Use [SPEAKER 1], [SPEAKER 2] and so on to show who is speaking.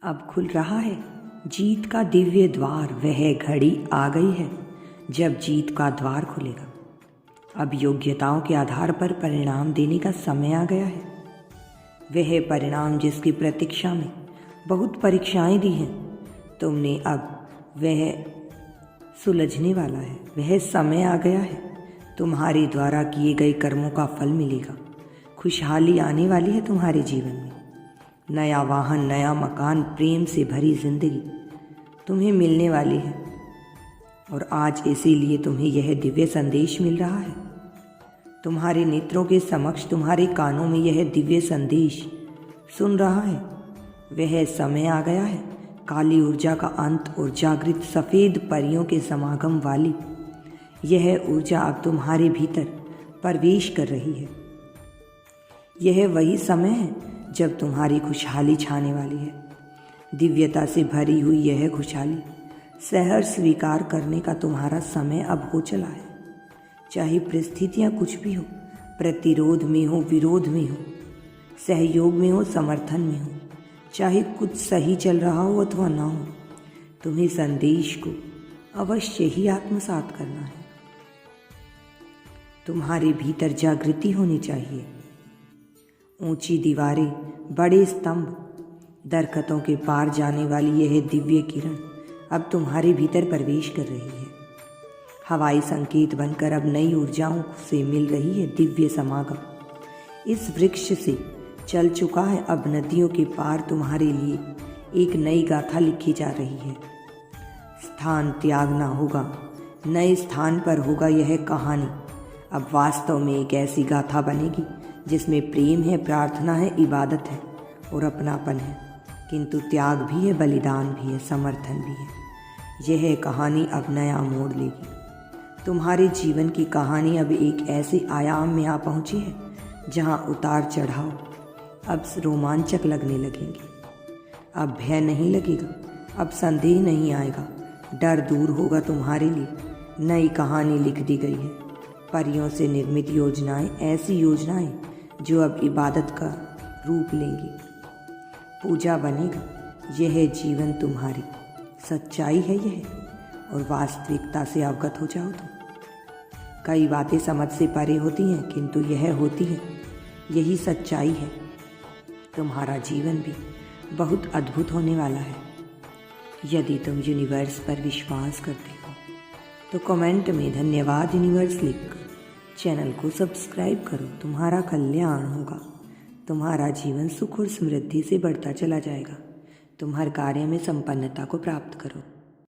[SPEAKER 1] अब खुल रहा है जीत का दिव्य द्वार। वह घड़ी आ गई है जब जीत का द्वार खुलेगा। अब योग्यताओं के आधार पर परिणाम देने का समय आ गया है। वह परिणाम जिसकी प्रतीक्षा में बहुत परीक्षाएं दी हैं तुमने, अब वह सुलझने वाला है। वह समय आ गया है, तुम्हारे द्वारा किए गए कर्मों का फल मिलेगा। खुशहाली आने वाली है तुम्हारे जीवन में। नया वाहन, नया मकान, प्रेम से भरी जिंदगी तुम्हें मिलने वाली है। और आज इसीलिए तुम्हें यह दिव्य संदेश मिल रहा है। तुम्हारे नेत्रों के समक्ष, तुम्हारे कानों में यह दिव्य संदेश सुन रहा है। वह समय आ गया है, काली ऊर्जा का अंत और जागृत सफ़ेद परियों के समागम वाली यह ऊर्जा अब तुम्हारे भीतर प्रवेश कर रही है। यह वही समय है जब तुम्हारी खुशहाली छाने वाली है। दिव्यता से भरी हुई यह खुशहाली सहर्ष स्वीकार करने का तुम्हारा समय अब हो चला है। चाहे परिस्थितियाँ कुछ भी हो, प्रतिरोध में हो, विरोध में हो, सहयोग में हो, समर्थन में हो, चाहे कुछ सही चल रहा हो अथवा ना हो, तुम्हें संदेश को अवश्य ही आत्मसात करना है। तुम्हारे भीतर जागृति होनी चाहिए। ऊंची दीवारें, बड़े स्तंभ, दरख्तों के पार जाने वाली यह दिव्य किरण अब तुम्हारे भीतर प्रवेश कर रही है। हवाई संकेत बनकर अब नई ऊर्जाओं से मिल रही है दिव्य समागम। इस वृक्ष से चल चुका है, अब नदियों के पार तुम्हारे लिए एक नई गाथा लिखी जा रही है। स्थान त्यागना होगा, नए स्थान पर होगा यह कहानी। अब वास्तव में एक ऐसी गाथा बनेगी जिसमें प्रेम है, प्रार्थना है, इबादत है और अपनापन है, किंतु त्याग भी है, बलिदान भी है, समर्थन भी है। यह कहानी अब नया मोड़ लेगी। तुम्हारे जीवन की कहानी अब एक ऐसे आयाम में आ पहुंची है जहां उतार चढ़ाव अब रोमांचक लगने लगेंगे। अब भय नहीं लगेगा, अब संदेह नहीं आएगा, डर दूर होगा तुम्हारे लिए। नई कहानी लिख दी गई है, परियों से निर्मित योजनाएं, ऐसी योजनाएं जो अब इबादत का रूप लेंगी, पूजा बनेगा। यह जीवन तुम्हारी सच्चाई है यह, और वास्तविकता से अवगत हो जाओ तुम। कई बातें समझ से परे होती हैं, किंतु यह होती है, यही सच्चाई है। तुम्हारा जीवन भी बहुत अद्भुत होने वाला है। यदि तुम यूनिवर्स पर विश्वास करते हो तो कमेंट में धन्यवाद यूनिवर्स लिखकर चैनल को सब्सक्राइब करो। तुम्हारा कल्याण होगा, तुम्हारा जीवन सुख और समृद्धि से बढ़ता चला जाएगा। तुम हर कार्य में संपन्नता को प्राप्त करो।